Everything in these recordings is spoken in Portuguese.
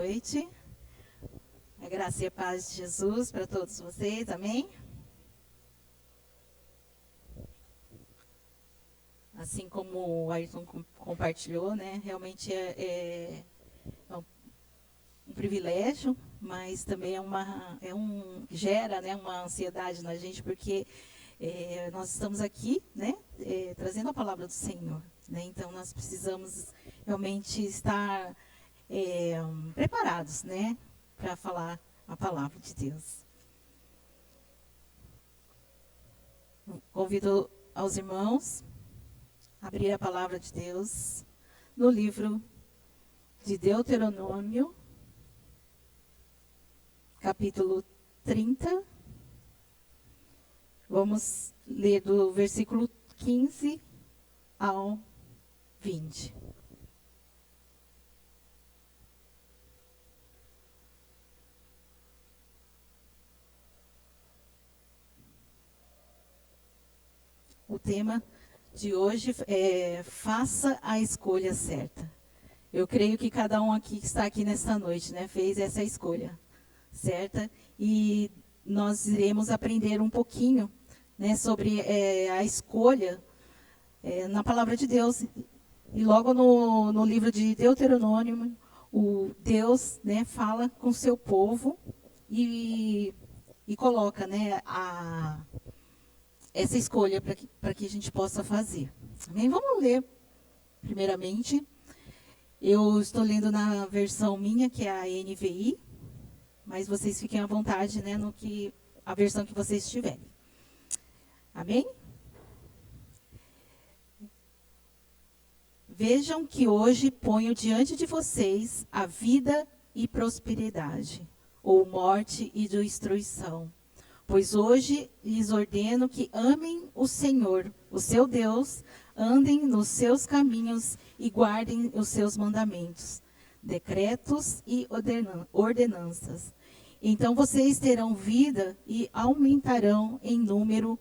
noite. A graça e a paz de Jesus para todos vocês, amém? Assim como o Ayrton compartilhou, né? Realmente é um privilégio, mas também gera, né, uma ansiedade na gente, porque nós estamos aqui, né, trazendo a palavra do Senhor, né? Então nós precisamos realmente estar preparados, né, para falar a palavra de Deus. Convido aos irmãos a abrir a palavra de Deus no livro de Deuteronômio, capítulo 30. Vamos ler do versículo 15 ao 20. O tema de hoje é faça a escolha certa. Eu creio que cada um aqui que está aqui nesta noite, né, fez essa escolha certa, e nós iremos aprender um pouquinho, né, sobre a escolha na palavra de Deus. E logo no livro de Deuteronômio, o Deus, né, fala com o seu povo e coloca, né, essa escolha para que a gente possa fazer. Amém? Vamos ler, primeiramente. Eu estou lendo na versão minha, que é a NVI, mas vocês fiquem à vontade, né, a versão que vocês tiverem. Amém? Vejam que hoje ponho diante de vocês a vida e prosperidade, ou morte e destruição. Pois hoje lhes ordeno que amem o Senhor, o seu Deus, andem nos seus caminhos e guardem os seus mandamentos, decretos e ordenanças. Então vocês terão vida e aumentarão em número,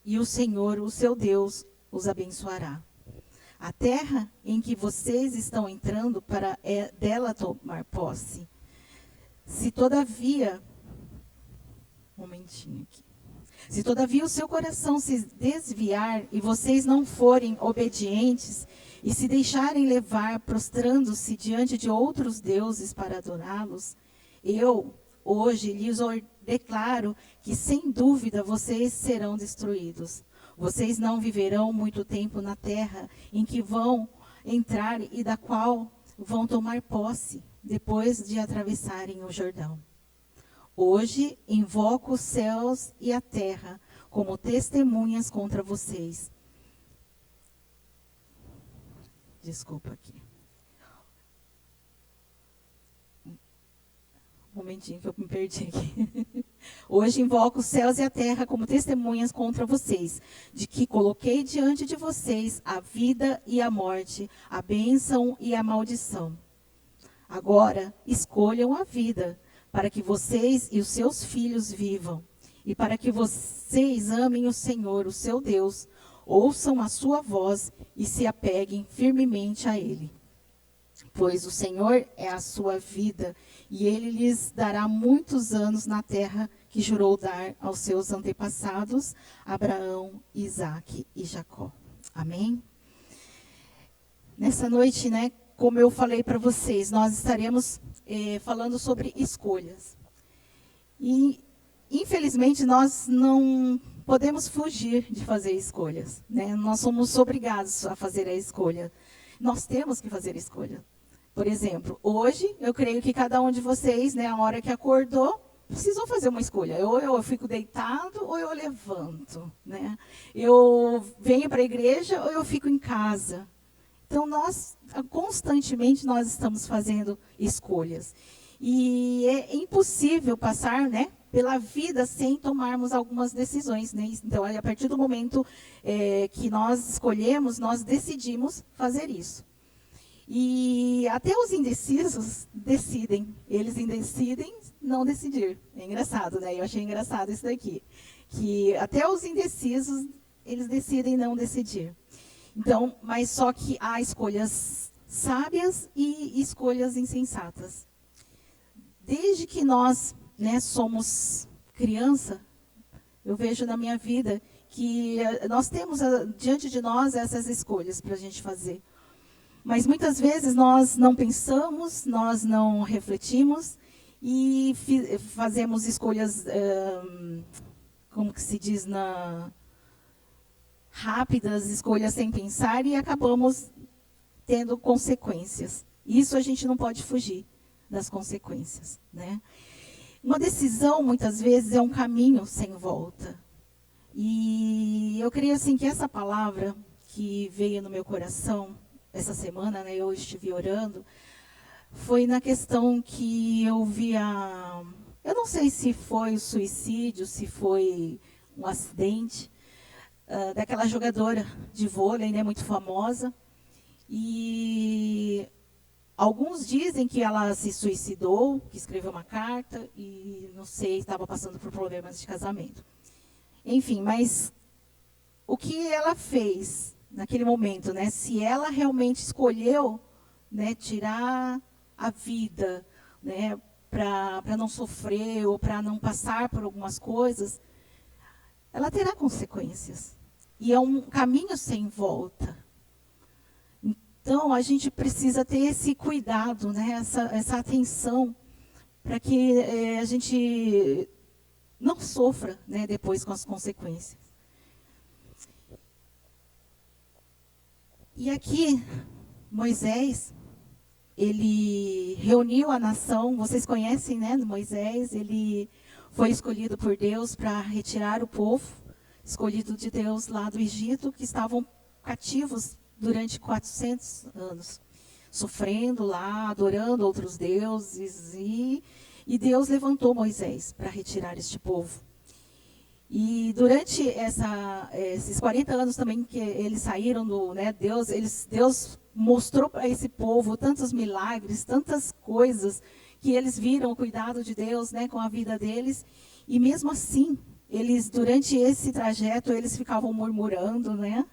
e o Senhor, o seu Deus, os abençoará. A terra em que vocês estão entrando para dela tomar posse. Se todavia o seu coração se desviar e vocês não forem obedientes e se deixarem levar, prostrando-se diante de outros deuses para adorá-los, eu hoje lhes declaro que sem dúvida vocês serão destruídos. Vocês não viverão muito tempo na terra em que vão entrar e da qual vão tomar posse depois de atravessarem o Jordão. Hoje invoco os céus e a terra como testemunhas contra vocês. Desculpa aqui. Um momentinho que eu me perdi aqui. Hoje invoco os céus e a terra como testemunhas contra vocês, de que coloquei diante de vocês a vida e a morte, a bênção e a maldição. Agora escolham a vida, para que vocês e os seus filhos vivam, e para que vocês amem o Senhor, o seu Deus, ouçam a sua voz e se apeguem firmemente a Ele. Pois o Senhor é a sua vida, e Ele lhes dará muitos anos na terra que jurou dar aos seus antepassados, Abraão, Isaque e Jacó. Amém? Nessa noite, né, como eu falei para vocês, nós estaremos falando sobre escolhas. E, infelizmente, nós não podemos fugir de fazer escolhas, né? Nós somos obrigados a fazer a escolha. Nós temos que fazer a escolha. Por exemplo, hoje, eu creio que cada um de vocês, né, a hora que acordou, precisou fazer uma escolha. Ou eu fico deitado, ou eu levanto, né? Eu venho para a igreja, ou eu fico em casa. Então, constantemente, nós estamos fazendo escolhas. E é impossível passar, né, pela vida sem tomarmos algumas decisões, né? Então, a partir do momento que nós escolhemos, nós decidimos fazer isso. E até os indecisos decidem. Eles decidem não decidir. É engraçado, né? Eu achei engraçado isso daqui. Que até os indecisos, eles decidem não decidir. Então, mas só que há escolhas sábias e escolhas insensatas. desde que nós, né, somos criança, eu vejo na minha vida que nós temos diante de nós essas escolhas para a gente fazer. Mas muitas vezes nós não pensamos, nós não refletimos e fazemos escolhas, como que se diz, rápidas, escolhas sem pensar e acabamos tendo consequências. Isso a gente não pode fugir das consequências, né? Uma decisão, muitas vezes, é um caminho sem volta. E eu creio assim, que essa palavra que veio no meu coração essa semana, né, eu estive orando, foi na questão que eu via, eu não sei se foi o suicídio, se foi um acidente, daquela jogadora de vôlei, né, muito famosa. E alguns dizem que ela se suicidou, que escreveu uma carta e, não sei, estava passando por problemas de casamento. Enfim, mas o que ela fez naquele momento, né? Se ela realmente escolheu, né, tirar a vida, né, para não sofrer ou para não passar por algumas coisas, ela terá consequências. E é um caminho sem volta. Então, a gente precisa ter esse cuidado, né, essa atenção, para que a gente não sofra, né, depois com as consequências. E aqui, Moisés, ele reuniu a nação, vocês conhecem, né, Moisés, ele foi escolhido por Deus para retirar o povo, escolhido de Deus lá do Egito, que estavam cativos durante 400 anos, sofrendo lá, adorando outros deuses, e Deus levantou Moisés para retirar este povo. E durante esses 40 anos também que eles saíram né, Deus mostrou para esse povo tantos milagres, tantas coisas, que eles viram o cuidado de Deus, né, com a vida deles, e mesmo assim, durante esse trajeto, eles ficavam murmurando, né,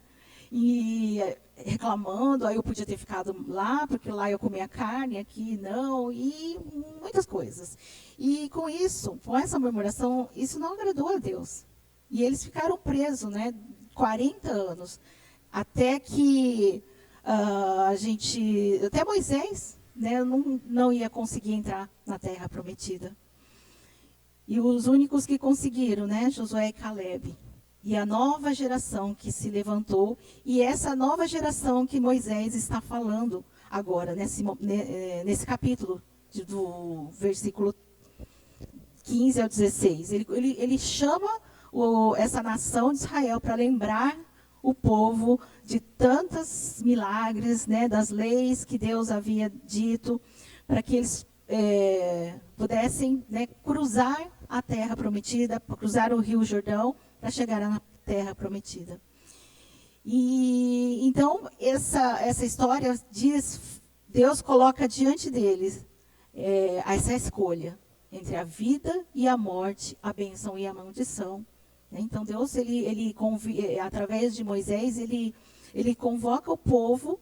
e reclamando, aí eu podia ter ficado lá, porque lá eu comia carne, aqui não, e muitas coisas. E com isso, com essa murmuração, isso não agradou a Deus. E eles ficaram presos, né, 40 anos, até que até Moisés, né, não ia conseguir entrar na Terra Prometida. E os únicos que conseguiram, né, Josué e Calebe. E a nova geração que se levantou, e essa nova geração que Moisés está falando agora, nesse capítulo, do versículo 15 ao 16. Ele chama essa nação de Israel para lembrar o povo de tantos milagres, né, das leis que Deus havia dito, para que eles pudessem, né, cruzar a terra prometida, cruzar o rio Jordão, para chegar na terra prometida. E então essa história diz, Deus coloca diante deles essa escolha entre a vida e a morte, a bênção e a maldição. Então Deus, através de Moisés, ele convoca o povo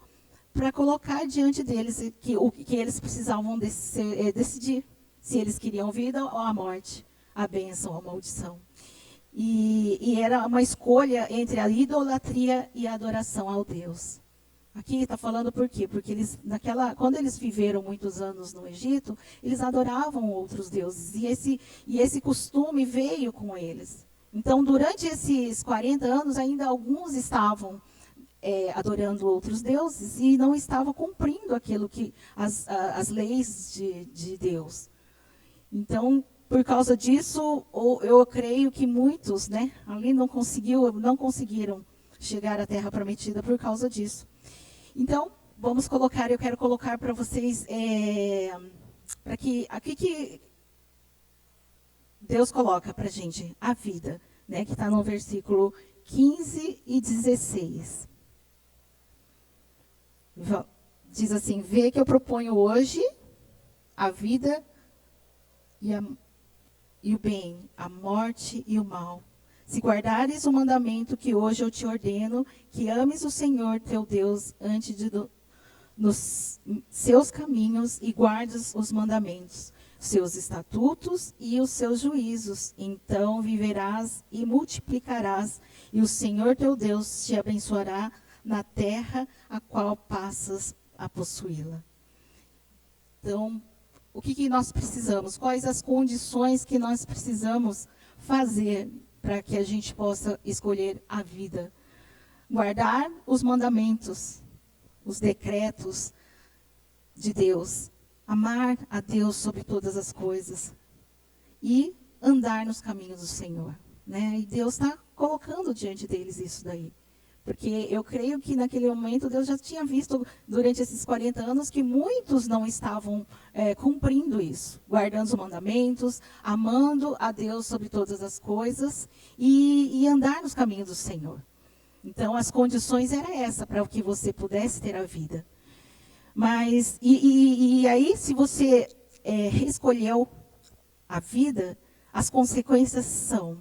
para colocar diante deles o que eles precisavam decidir, se eles queriam vida ou a morte, a bênção ou a maldição. E era uma escolha entre a idolatria e a adoração ao Deus. Aqui está falando por quê? Porque quando eles viveram muitos anos no Egito, eles adoravam outros deuses. E esse costume veio com eles. Então, durante esses 40 anos, ainda alguns estavam adorando outros deuses e não estavam cumprindo aquilo que as leis de Deus. Então, por causa disso, eu creio que muitos, né, ali não conseguiram chegar à Terra Prometida por causa disso. Então, eu quero colocar para vocês, aqui que Deus coloca para a gente a vida, né, que está no versículo 15 e 16. Diz assim, vê que eu proponho hoje a vida e o bem, a morte e o mal. Se guardares o mandamento que hoje eu te ordeno, que ames o Senhor teu Deus nos seus caminhos e guardes os mandamentos, seus estatutos e os seus juízos. Então viverás e multiplicarás, e o Senhor teu Deus te abençoará na terra a qual passas a possuí-la. Então, o que nós precisamos? Quais as condições que nós precisamos fazer para que a gente possa escolher a vida? Guardar os mandamentos, os decretos de Deus, amar a Deus sobre todas as coisas e andar nos caminhos do Senhor, né? E Deus está colocando diante deles isso daí. Porque eu creio que naquele momento Deus já tinha visto durante esses 40 anos que muitos não estavam cumprindo isso, guardando os mandamentos, amando a Deus sobre todas as coisas e andar nos caminhos do Senhor. Então as condições eram essas para que você pudesse ter a vida. Mas, e aí, se você escolheu a vida, as consequências são: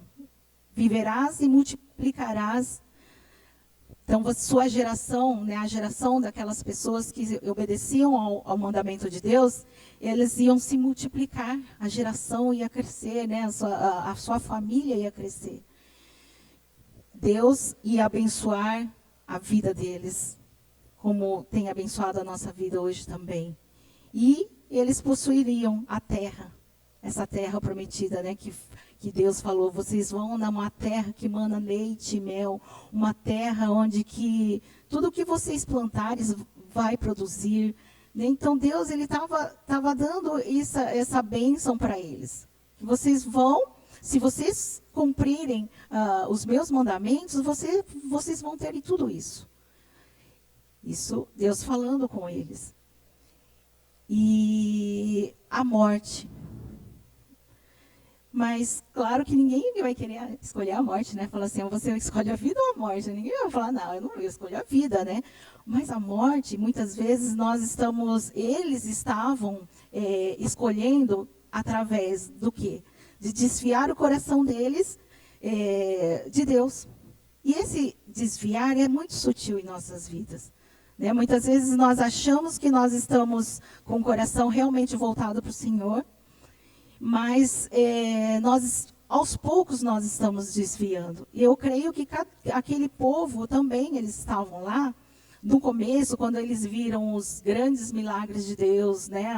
viverás e multiplicarás. Então, sua geração, né, a geração daquelas pessoas que obedeciam ao mandamento de Deus, eles iam se multiplicar, a geração ia crescer, né, a sua família ia crescer. Deus ia abençoar a vida deles, como tem abençoado a nossa vida hoje também. E eles possuiriam a terra, essa terra prometida, né, que Deus falou: vocês vão numa terra que mana leite e mel, uma terra onde que tudo que vocês plantarem vai produzir. Então Deus estava dando essa bênção para eles. Que vocês vão, se vocês cumprirem os meus mandamentos, vocês vão ter tudo isso. Isso Deus falando com eles. E a morte. Mas, claro que ninguém vai querer escolher a morte, né? Falar assim: você escolhe a vida ou a morte? Ninguém vai falar: não, eu não vou escolher a vida, né? Mas a morte, muitas vezes, eles estavam escolhendo através do quê? De desviar o coração deles de Deus. E esse desviar é muito sutil em nossas vidas. Né? Muitas vezes nós achamos que nós estamos com o coração realmente voltado para o Senhor, mas aos poucos nós estamos desviando. E eu creio que aquele povo também, eles estavam lá, no começo, quando eles viram os grandes milagres de Deus, né?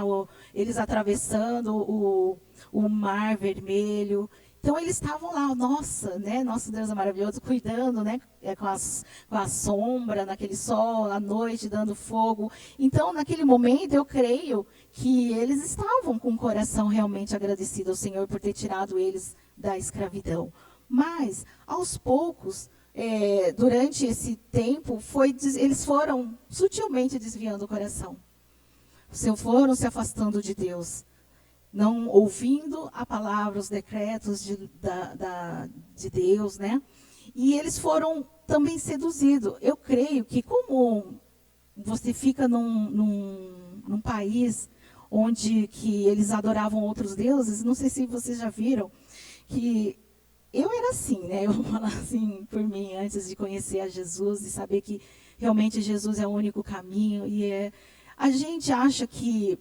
Eles atravessando o Mar Vermelho. Então, eles estavam lá, nossa, né? Nosso Deus é maravilhoso, cuidando, né? Com a sombra, naquele sol, à noite, dando fogo. Então, naquele momento, eu creio que eles estavam com o coração realmente agradecido ao Senhor por ter tirado eles da escravidão. Mas, aos poucos, durante esse tempo, eles foram sutilmente desviando o coração. Foram se afastando de Deus, não ouvindo a palavra, os decretos de Deus, né? E eles foram também seduzidos. Eu creio que, como você fica num país onde que eles adoravam outros deuses, não sei se vocês já viram, que eu era assim, né? Eu vou falar assim por mim, antes de conhecer a Jesus e saber que realmente Jesus é o único caminho. A gente acha que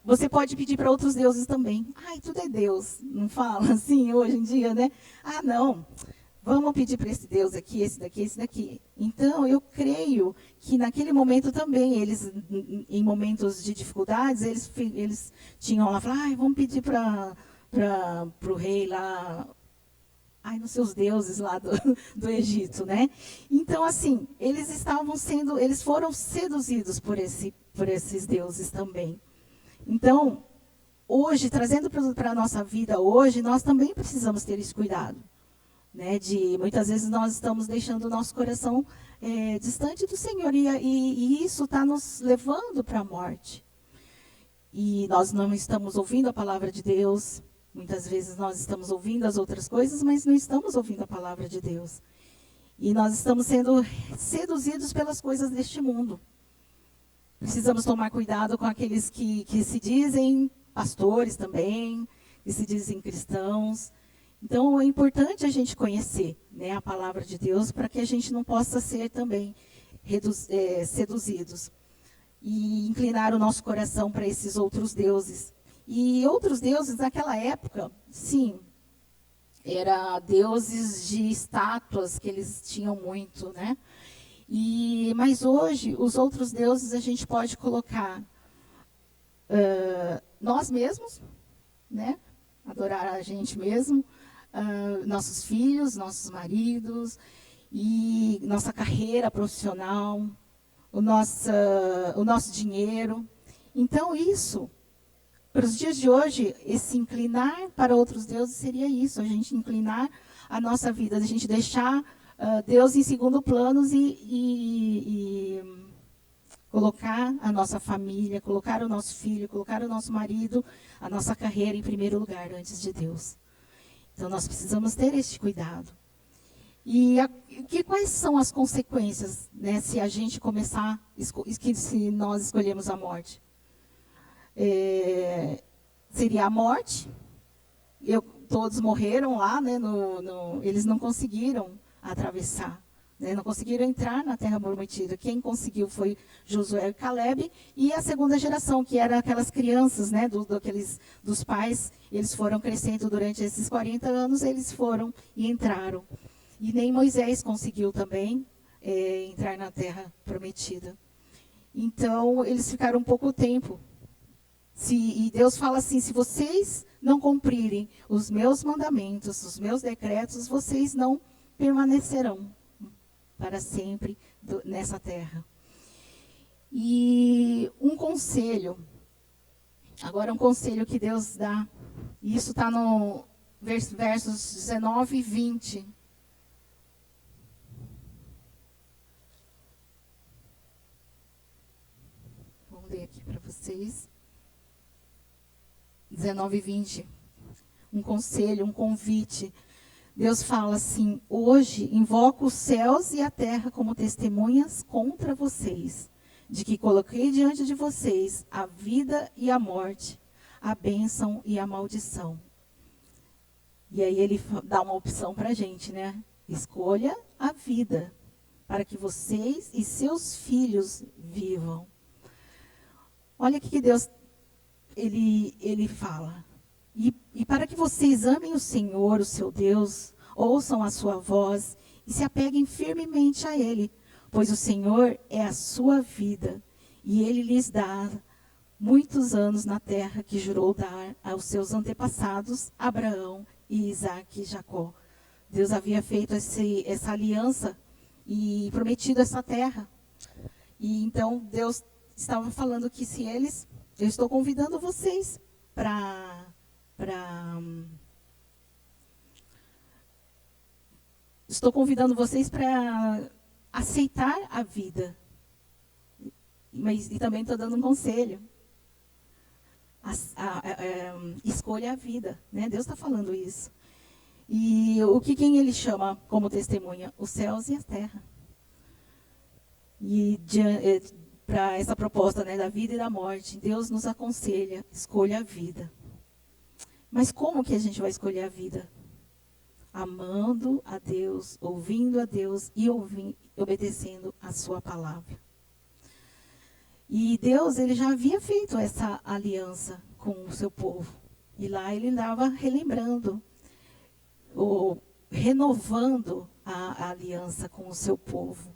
você pode pedir para outros deuses também. Ai, tudo é Deus. Não fala assim hoje em dia, né? Ah, não. Vamos pedir para esse Deus aqui, esse daqui, esse daqui. Então, eu creio que naquele momento também, eles, em momentos de dificuldades, eles tinham lá, falaram: vamos pedir para o rei lá, nos seus deuses lá do Egito, né? Então, assim, eles foram seduzidos por esses deuses também. Então, hoje, trazendo para a nossa vida hoje, nós também precisamos ter esse cuidado. Né? Muitas vezes nós estamos deixando o nosso coração distante do Senhor, e isso está nos levando para a morte. E nós não estamos ouvindo a palavra de Deus. Muitas vezes nós estamos ouvindo as outras coisas, mas não estamos ouvindo a palavra de Deus. E nós estamos sendo seduzidos pelas coisas deste mundo. Precisamos tomar cuidado com aqueles que se dizem pastores também, que se dizem cristãos. Então, é importante a gente conhecer, né, a palavra de Deus, para que a gente não possa ser também seduzidos e inclinar o nosso coração para esses outros deuses. E outros deuses naquela época, sim, eram deuses de estátuas que eles tinham muito, né? Mas hoje, os outros deuses a gente pode colocar nós mesmos, né? Adorar a gente mesmo, nossos filhos, nossos maridos, e nossa carreira profissional, o nosso dinheiro. Então, isso, para os dias de hoje, esse inclinar para outros deuses seria isso, a gente inclinar a nossa vida, a gente deixar Deus em segundo plano e colocar a nossa família, colocar o nosso filho, colocar o nosso marido, a nossa carreira em primeiro lugar antes de Deus. Então, nós precisamos ter este cuidado. E quais são as consequências, né, se a gente começar, se nós escolhemos a morte? Seria a morte. Todos morreram lá, né, eles não conseguiram atravessar, né, não conseguiram entrar na terra prometida. Quem conseguiu foi Josué e Caleb, e a segunda geração, que eram aquelas crianças, né, dos pais. Eles foram crescendo durante esses 40 anos, eles foram e entraram. E nem Moisés conseguiu também entrar na terra prometida. Então, eles ficaram pouco tempo. E Deus fala assim, se vocês não cumprirem os meus mandamentos, os meus decretos, vocês não permanecerão para sempre nessa terra. E um conselho, agora um conselho que Deus dá, e isso está no versos 19 e 20. Vou ler aqui para vocês. 19 e 20. Um conselho, um convite. Deus fala assim: hoje invoco os céus e a terra como testemunhas contra vocês, de que coloquei diante de vocês a vida e a morte, a bênção e a maldição. E aí ele dá uma opção para a gente, né? Escolha a vida, para que vocês e seus filhos vivam. Olha o que Deus ele fala. E para que vocês amem o Senhor, o seu Deus, ouçam a sua voz e se apeguem firmemente a Ele, pois o Senhor é a sua vida e Ele lhes dá muitos anos na terra que jurou dar aos seus antepassados, Abraão e Isaque e Jacó. Deus havia feito essa aliança e prometido essa terra. E então Deus estava falando que eu estou convidando vocês estou convidando vocês para aceitar a vida. E também estou dando um conselho. Escolha a vida, né? Deus está falando isso. E quem ele chama como testemunha? Os céus e a terra. E para essa proposta, né, da vida e da morte, Deus nos aconselha: escolha a vida. Mas como que a gente vai escolher a vida? Amando a Deus, ouvindo a Deus e obedecendo a sua palavra. E Deus, ele já havia feito essa aliança com o seu povo. E lá ele estava relembrando, ou renovando a aliança com o seu povo.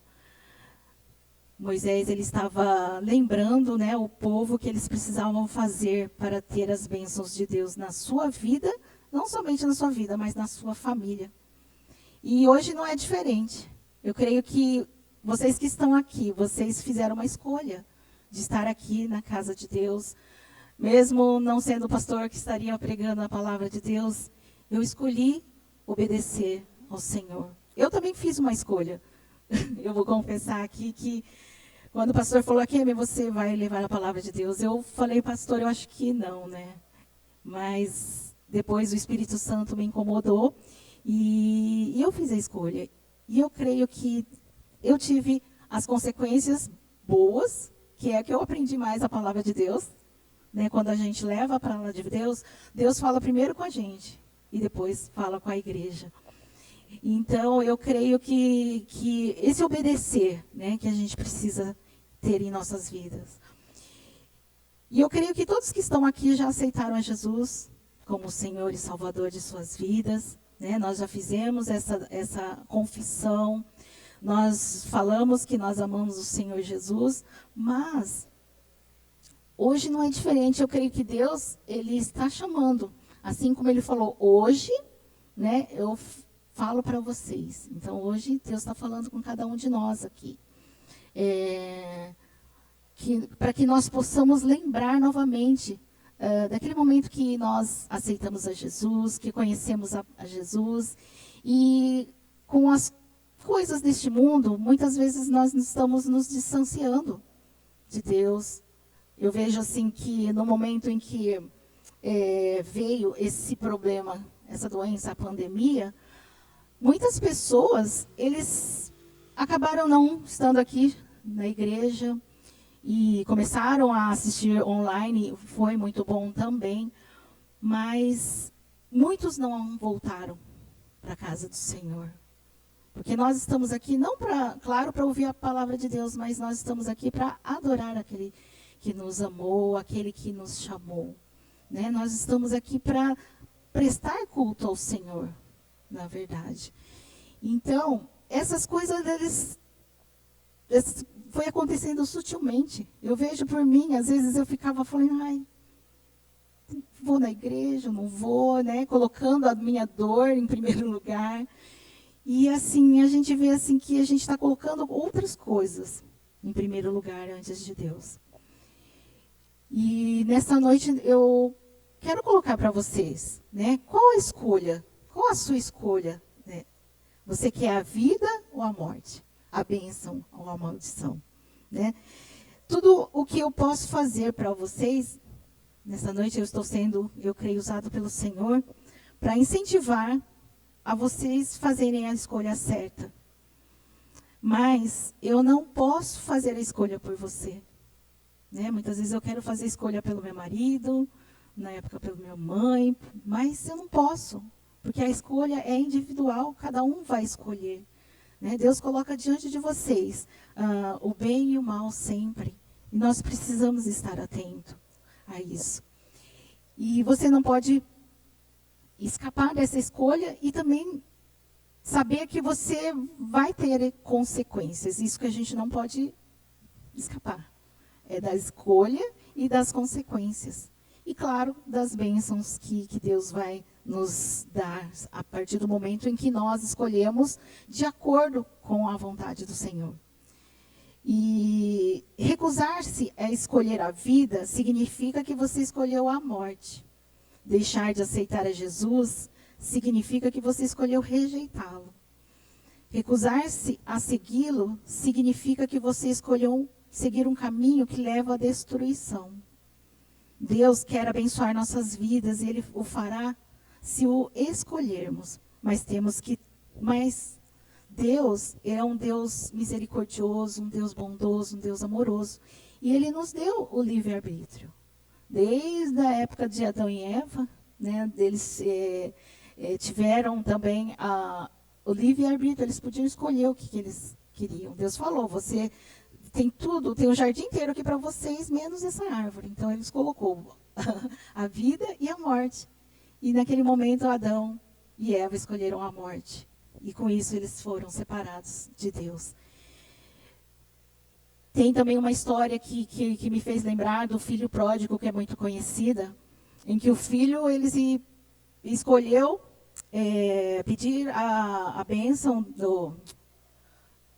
Moisés, ele estava lembrando, né, o povo que eles precisavam fazer para ter as bênçãos de Deus na sua vida, não somente na sua vida, mas na sua família. E hoje não é diferente. Eu creio que vocês que estão aqui, vocês fizeram uma escolha de estar aqui na casa de Deus. Mesmo não sendo o pastor que estaria pregando a palavra de Deus, eu escolhi obedecer ao Senhor. Eu também fiz uma escolha. Eu vou confessar aqui que quando o pastor falou aqui, você vai levar a palavra de Deus, eu falei, pastor, eu acho que não, né? Mas depois o Espírito Santo me incomodou e eu fiz a escolha. E eu creio que eu tive as consequências boas, que é que eu aprendi mais a palavra de Deus, né? Quando a gente leva a palavra de Deus, Deus fala primeiro com a gente e depois fala com a igreja. Então, eu creio que esse obedecer, né, que a gente precisa ter em nossas vidas. E eu creio que todos que estão aqui já aceitaram a Jesus como Senhor e Salvador de suas vidas, né? Nós já fizemos essa confissão, nós falamos que nós amamos o Senhor Jesus, mas hoje não é diferente. Eu creio que Deus, Ele está chamando, assim como Ele falou hoje, né? Eu falo para vocês. Então, hoje, Deus está falando com cada um de nós aqui. Para que nós possamos lembrar novamente daquele momento que nós aceitamos a Jesus, que conhecemos a Jesus, e com as coisas deste mundo, muitas vezes nós estamos nos distanciando de Deus. Eu vejo assim que no momento em que veio esse problema, essa doença, a pandemia, muitas pessoas, eles acabaram não estando aqui na igreja, e começaram a assistir online, foi muito bom também, mas muitos não voltaram para a casa do Senhor. Porque nós estamos aqui não para ouvir a palavra de Deus, mas nós estamos aqui para adorar aquele que nos amou, aquele que nos chamou. Né? Nós estamos aqui para prestar culto ao Senhor, na verdade. Então, essas coisas foi acontecendo sutilmente. Eu vejo por mim, às vezes eu ficava falando, ai, vou na igreja, não vou, né? Colocando a minha dor em primeiro lugar. E assim, a gente vê assim que a gente está colocando outras coisas em primeiro lugar antes de Deus. E nessa noite eu quero colocar para vocês, né? Qual a escolha? Qual a sua escolha? Né? Você quer a vida ou a morte? A bênção ou a maldição, né? Tudo o que eu posso fazer para vocês, nessa noite eu estou sendo, eu creio, usado pelo Senhor, para incentivar a vocês fazerem a escolha certa. Mas eu não posso fazer a escolha por você. Né? Muitas vezes eu quero fazer a escolha pelo meu marido, na época pela minha mãe, mas eu não posso, porque a escolha é individual, cada um vai escolher. Né? Deus coloca diante de vocês o bem e o mal sempre. E nós precisamos estar atentos a isso. E você não pode escapar dessa escolha e também saber que você vai ter consequências. Isso que a gente não pode escapar. É da escolha e das consequências. E, claro, das bênçãos que Deus vai nos dar a partir do momento em que nós escolhemos de acordo com a vontade do Senhor. E recusar-se a escolher a vida significa que você escolheu a morte. Deixar de aceitar a Jesus significa que você escolheu rejeitá-lo. Recusar-se a segui-lo significa que você escolheu seguir um caminho que leva à destruição. Deus quer abençoar nossas vidas e Ele o fará se o escolhermos. Mas Deus é um Deus misericordioso, um Deus bondoso, um Deus amoroso. E Ele nos deu o livre-arbítrio. Desde a época de Adão e Eva, né, eles tiveram também o livre-arbítrio. Eles podiam escolher o que eles queriam. Deus falou, você tem tudo, tem um jardim inteiro aqui para vocês, menos essa árvore. Então, Ele colocou a vida e a morte. E naquele momento, Adão e Eva escolheram a morte. E com isso, eles foram separados de Deus. Tem também uma história que me fez lembrar do filho pródigo, que é muito conhecida, em que o filho ele escolheu pedir a bênção,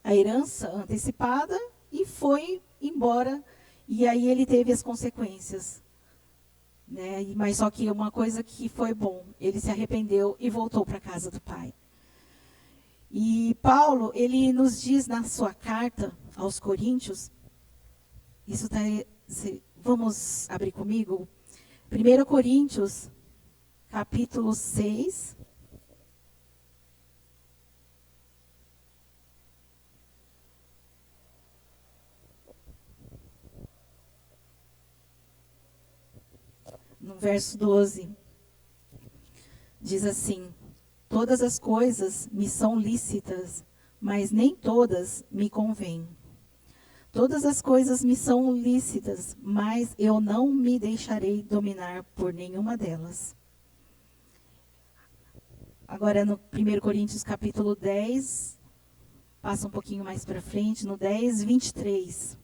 a herança antecipada, e foi embora. E aí ele teve as consequências. Né? Mas só que uma coisa que foi bom, ele se arrependeu e voltou para a casa do pai. E Paulo, ele nos diz na sua carta aos Coríntios, vamos abrir comigo, 1 Coríntios, capítulo 6, no verso 12, diz assim: todas as coisas me são lícitas, mas nem todas me convêm. Todas as coisas me são lícitas, mas eu não me deixarei dominar por nenhuma delas. Agora, no 1 Coríntios capítulo 10, passa um pouquinho mais para frente, no 10, 23.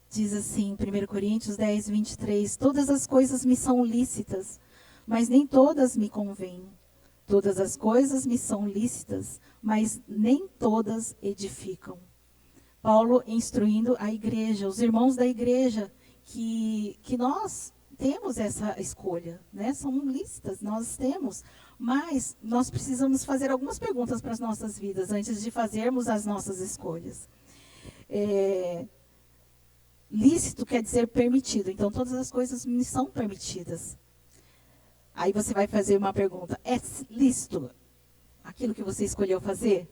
Diz assim, 1 Coríntios 10, 23, todas as coisas me são lícitas, mas nem todas me convêm. Todas as coisas me são lícitas, mas nem todas edificam. Paulo instruindo a igreja, os irmãos da igreja, que nós temos essa escolha, né? São lícitas, nós temos, mas nós precisamos fazer algumas perguntas para as nossas vidas antes de fazermos as nossas escolhas. Lícito quer dizer permitido, então todas as coisas me são permitidas. Aí você vai fazer uma pergunta, é lícito aquilo que você escolheu fazer?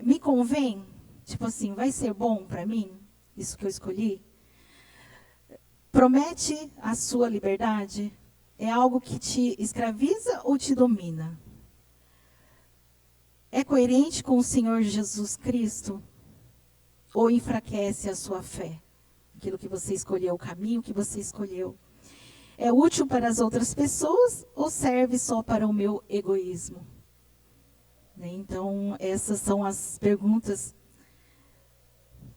Me convém? Tipo assim, vai ser bom para mim, isso que eu escolhi? Promete a sua liberdade? É algo que te escraviza ou te domina? É coerente com o Senhor Jesus Cristo? Ou enfraquece a sua fé? Aquilo que você escolheu, o caminho que você escolheu. É útil para as outras pessoas ou serve só para o meu egoísmo? Então, essas são as perguntas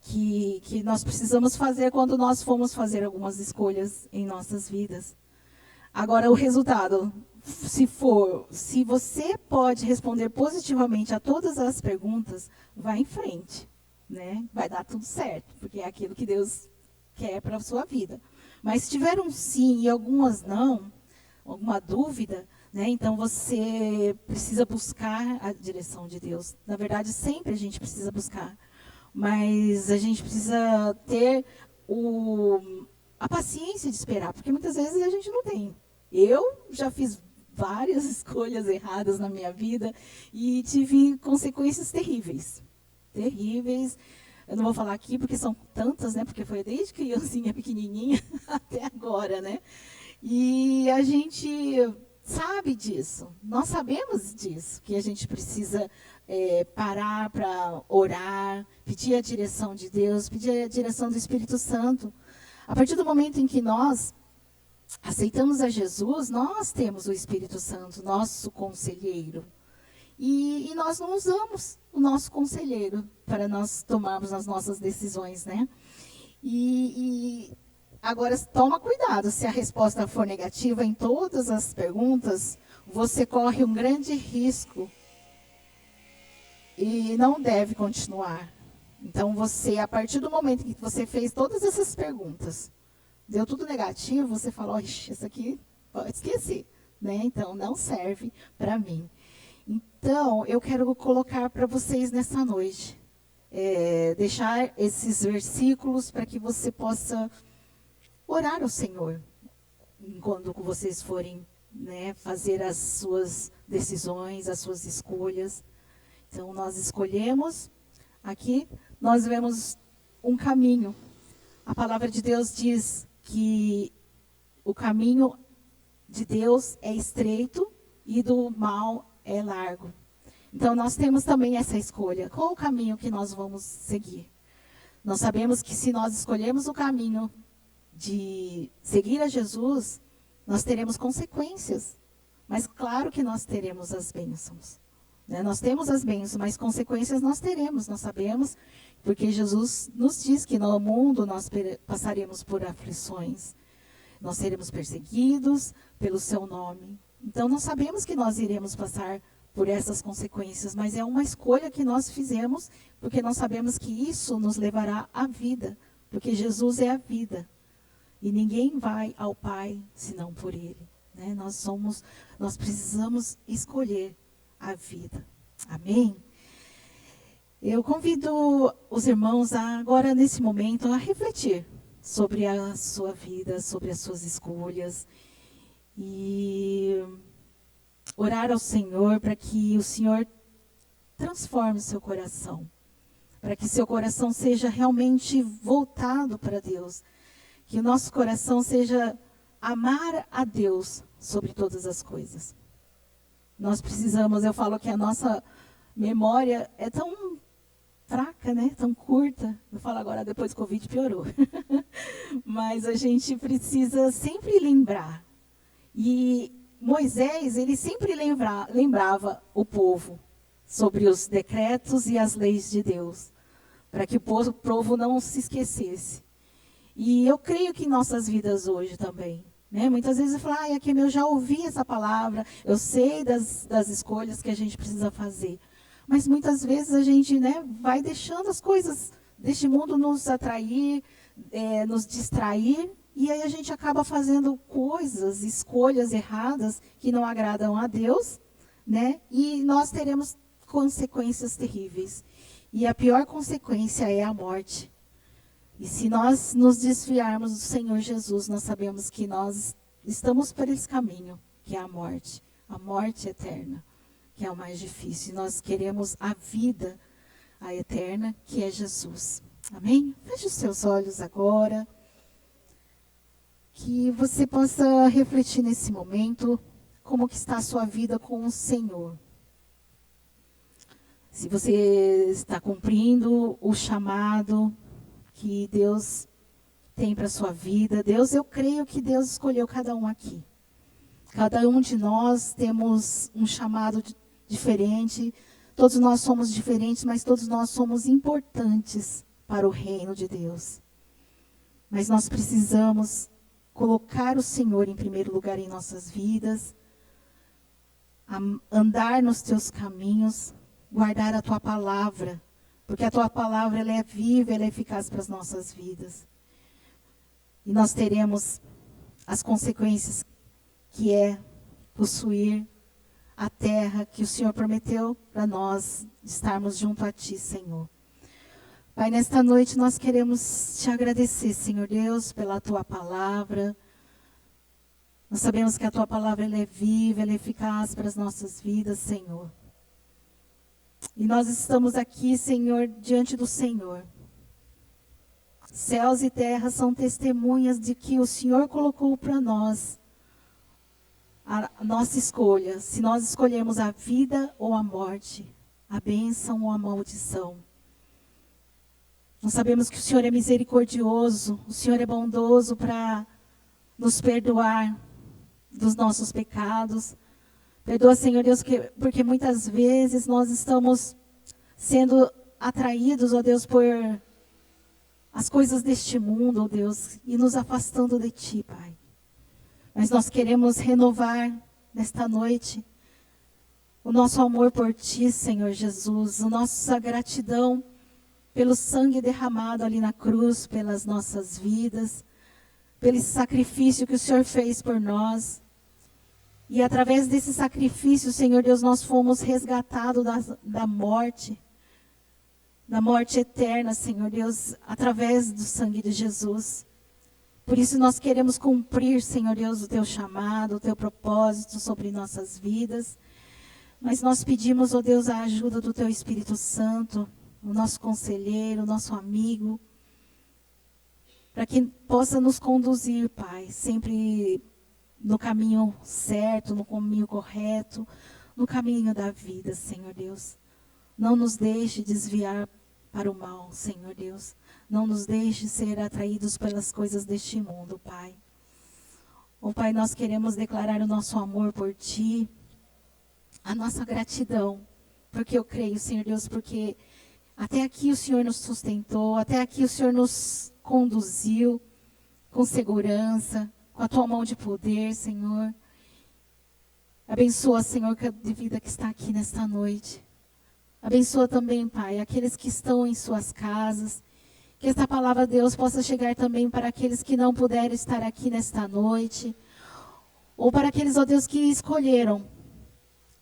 que nós precisamos fazer quando nós formos fazer algumas escolhas em nossas vidas. Agora, o resultado, se você pode responder positivamente a todas as perguntas, vá em frente, né? Vai dar tudo certo, porque é aquilo que Deus quer para a sua vida. Mas se tiver um sim e algumas não, alguma dúvida, né? Então você precisa buscar a direção de Deus. Na verdade, sempre a gente precisa buscar. Mas a gente precisa ter a paciência de esperar, porque muitas vezes a gente não tem. Eu já fiz várias escolhas erradas na minha vida e tive consequências terríveis. Terríveis. Eu não vou falar aqui porque são tantas, né? Porque foi desde criancinha pequenininha até agora, né? E a gente sabe disso. Nós sabemos disso, que a gente precisa parar para orar, pedir a direção de Deus, pedir a direção do Espírito Santo. A partir do momento em que nós aceitamos a Jesus, nós temos o Espírito Santo, nosso conselheiro. E nós não usamos o nosso conselheiro para nós tomarmos as nossas decisões, né? E agora, toma cuidado, se a resposta for negativa em todas as perguntas, você corre um grande risco e não deve continuar. Então, a partir do momento que você fez todas essas perguntas, deu tudo negativo, você falou, isso aqui pode esquecer, né? Então, não serve para mim. Então, eu quero colocar para vocês nessa noite, deixar esses versículos para que você possa orar ao Senhor, quando vocês forem, né, fazer as suas decisões, as suas escolhas. Então, nós escolhemos, aqui nós vemos um caminho. A palavra de Deus diz que o caminho de Deus é estreito e do mal é largo. Então, nós temos também essa escolha. Qual o caminho que nós vamos seguir? Nós sabemos que se nós escolhermos o caminho de seguir a Jesus, nós teremos consequências. Mas claro que nós teremos as bênçãos. Né? Nós temos as bênçãos, mas consequências nós teremos. Nós sabemos, porque Jesus nos diz que no mundo nós passaremos por aflições. Nós seremos perseguidos pelo seu nome. Então, nós sabemos que nós iremos passar por essas consequências, mas é uma escolha que nós fizemos, porque nós sabemos que isso nos levará à vida, porque Jesus é a vida. E ninguém vai ao Pai senão por Ele. Né? Nós precisamos escolher a vida. Amém? Eu convido os irmãos agora, nesse momento, a refletir sobre a sua vida, sobre as suas escolhas. E orar ao Senhor para que o Senhor transforme o seu coração. Para que seu coração seja realmente voltado para Deus. Que o nosso coração seja amar a Deus sobre todas as coisas. Nós precisamos, eu falo que a nossa memória é tão fraca, né? Tão curta. Eu falo agora, depois do Covid piorou. Mas a gente precisa sempre lembrar. E Moisés, ele sempre lembrava o povo sobre os decretos e as leis de Deus, para que o povo não se esquecesse. E eu creio que em nossas vidas hoje também, né? Muitas vezes eu falo, Akemi, eu já ouvi essa palavra, eu sei das escolhas que a gente precisa fazer. Mas muitas vezes a gente, né, vai deixando as coisas deste mundo nos atrair, nos distrair, e aí a gente acaba fazendo coisas, escolhas erradas que não agradam a Deus, né? E nós teremos consequências terríveis. E a pior consequência é a morte. E se nós nos desviarmos do Senhor Jesus, nós sabemos que nós estamos por esse caminho, que é a morte eterna, que é o mais difícil. E nós queremos a vida, a eterna, que é Jesus. Amém? Feche os seus olhos agora, que você possa refletir nesse momento como que está a sua vida com o Senhor. Se você está cumprindo o chamado que Deus tem para a sua vida. Eu creio que Deus escolheu cada um aqui. Cada um de nós temos um chamado diferente. Todos nós somos diferentes, mas todos nós somos importantes para o reino de Deus. Mas nós precisamos colocar o Senhor em primeiro lugar em nossas vidas, andar nos teus caminhos, guardar a tua palavra, porque a tua palavra ela é viva, ela é eficaz para as nossas vidas. E nós teremos as consequências que é possuir a terra que o Senhor prometeu para nós estarmos junto a Ti, Senhor. Pai, nesta noite nós queremos Te agradecer, Senhor Deus, pela Tua palavra. Nós sabemos que a Tua palavra ela é viva, ela é eficaz para as nossas vidas, Senhor. E nós estamos aqui, Senhor, diante do Senhor. Céus e terra são testemunhas de que o Senhor colocou para nós a nossa escolha. Se nós escolhemos a vida ou a morte, a bênção ou a maldição. Nós sabemos que o Senhor é misericordioso, o Senhor é bondoso para nos perdoar dos nossos pecados. Perdoa, Senhor Deus, porque muitas vezes nós estamos sendo atraídos, ó Deus, por as coisas deste mundo, ó Deus, e nos afastando de Ti, Pai. Mas nós queremos renovar nesta noite o nosso amor por Ti, Senhor Jesus, a nossa gratidão pelo sangue derramado ali na cruz, pelas nossas vidas, pelo sacrifício que o Senhor fez por nós. E através desse sacrifício, Senhor Deus, nós fomos resgatados da morte eterna, Senhor Deus, através do sangue de Jesus. Por isso nós queremos cumprir, Senhor Deus, o Teu chamado, o Teu propósito sobre nossas vidas. Mas nós pedimos, ó Deus, a ajuda do Teu Espírito Santo, o nosso conselheiro, o nosso amigo, para que possa nos conduzir, Pai, sempre no caminho certo, no caminho correto, no caminho da vida, Senhor Deus. Não nos deixe desviar para o mal, Senhor Deus. Não nos deixe ser atraídos pelas coisas deste mundo, Pai. Ó Pai, nós queremos declarar o nosso amor por Ti, a nossa gratidão, porque eu creio, Senhor Deus, porque até aqui o Senhor nos sustentou, até aqui o Senhor nos conduziu com segurança, com a Tua mão de poder, Senhor. Abençoa, Senhor, cada vida que está aqui nesta noite. Abençoa também, Pai, aqueles que estão em suas casas. Que esta palavra, Deus, possa chegar também para aqueles que não puderam estar aqui nesta noite. Ou para aqueles, ó Deus, que escolheram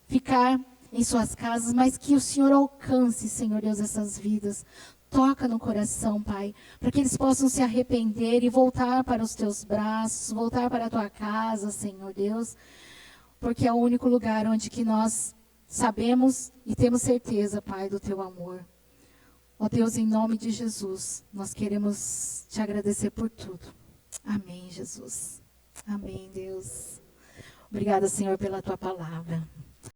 ficar em suas casas, mas que o Senhor alcance, Senhor Deus, essas vidas. Toca no coração, Pai, para que eles possam se arrepender e voltar para os Teus braços, voltar para a Tua casa, Senhor Deus, porque é o único lugar onde que nós sabemos e temos certeza, Pai, do Teu amor. Ó Deus, em nome de Jesus, nós queremos Te agradecer por tudo. Amém, Jesus. Amém, Deus. Obrigada, Senhor, pela Tua palavra.